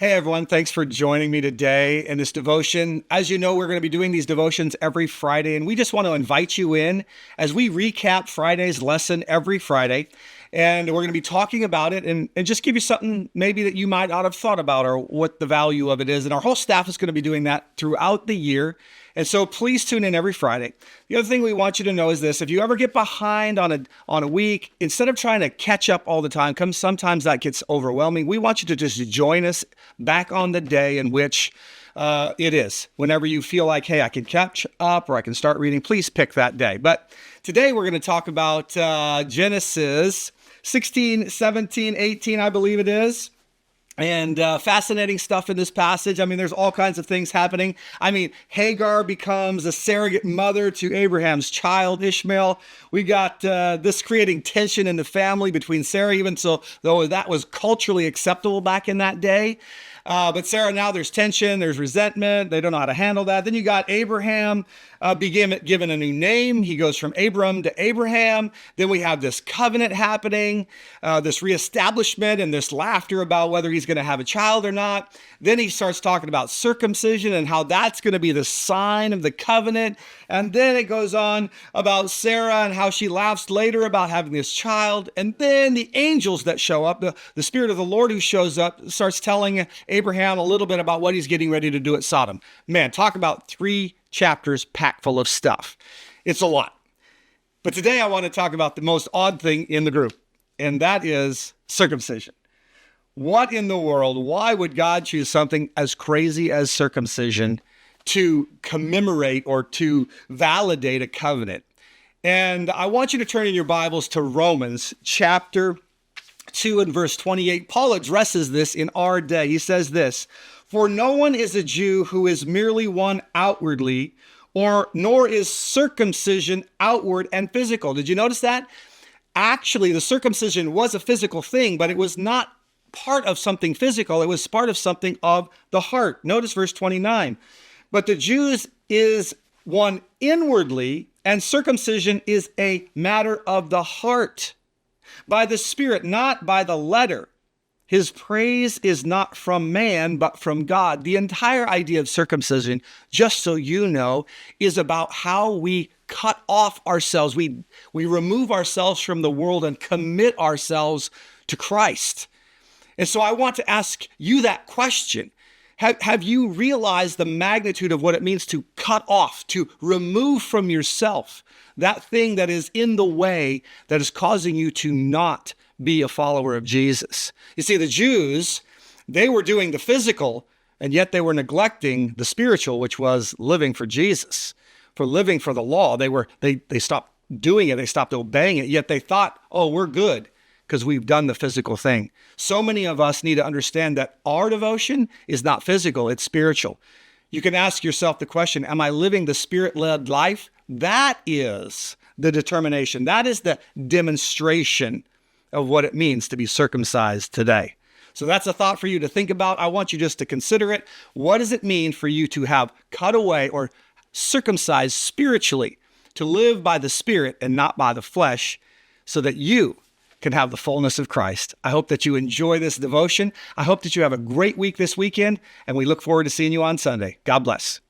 Hey everyone, thanks for joining me today in this devotion. As you know, we're going to be doing these devotions every Friday, and we just want to invite you in as we recap Friday's lesson every Friday. And we're going to be talking about it and just give you something maybe that you might not have thought about or what the value of it is. And our whole staff is going to be doing that throughout the year. And so please tune in every Friday. The other thing we want you to know is this: if you ever get behind on a week, instead of trying to catch up all the time, sometimes that gets overwhelming. We want you to just join us back on the day in which it is. Whenever you feel like, hey, I can catch up or I can start reading, please pick that day. But today we're going to talk about Genesis 16, 17, 18, I believe it is. And fascinating stuff in this passage. I mean, there's all kinds of things happening. I mean, Hagar becomes a surrogate mother to Abraham's child, Ishmael. We got this creating tension in the family between Sarah, even though that was culturally acceptable back in that day. But Sarah, now there's tension, there's resentment. They don't know how to handle that. Then you got Abraham given a new name. He goes from Abram to Abraham. Then we have this covenant happening, this reestablishment and this laughter about whether he's going to have a child or not. Then he starts talking about circumcision and how that's going to be the sign of the covenant. And then it goes on about Sarah and how she laughs later about having this child. And then the angels that show up, the Spirit of the Lord who shows up, starts telling Abraham a little bit about what he's getting ready to do at Sodom. Man, talk about 3 chapters packed full of stuff. It's a lot. But today I want to talk about the most odd thing in the group, and that is circumcision. What in the world? Why would God choose something as crazy as circumcision to commemorate or to validate a covenant? And I want you to turn in your Bibles to Romans chapter 2 and verse 28. Paul addresses this in our day. He says this: "For no one is a Jew who is merely one outwardly, nor is circumcision outward and physical." Did you notice that? Actually, the circumcision was a physical thing, but it was not part of something physical. It was part of something of the heart. Notice verse 29. "But the Jews is one inwardly, and circumcision is a matter of the heart, by the Spirit, not by the letter. His praise is not from man, but from God." The entire idea of circumcision, just so you know, is about how we cut off ourselves. We remove ourselves from the world and commit ourselves to Christ. And so I want to ask you that question. Have you realized the magnitude of what it means to cut off, to remove from yourself that thing that is in the way that is causing you to not be a follower of Jesus? You see, the Jews, they were doing the physical, and yet they were neglecting the spiritual, which was living for Jesus, for living for the law. They stopped doing it. They stopped obeying it. Yet they thought, oh, we're good because we've done the physical thing. So many of us need to understand that our devotion is not physical, it's spiritual. You can ask yourself the question, am I living the Spirit-led life? That is the determination. That is the demonstration of what it means to be circumcised today. So that's a thought for you to think about. I want you just to consider it. What does it mean for you to have cut away or circumcised spiritually, to live by the Spirit and not by the flesh, so that you can have the fullness of Christ? I hope that you enjoy this devotion. I hope that you have a great week this weekend, and we look forward to seeing you on Sunday. God bless.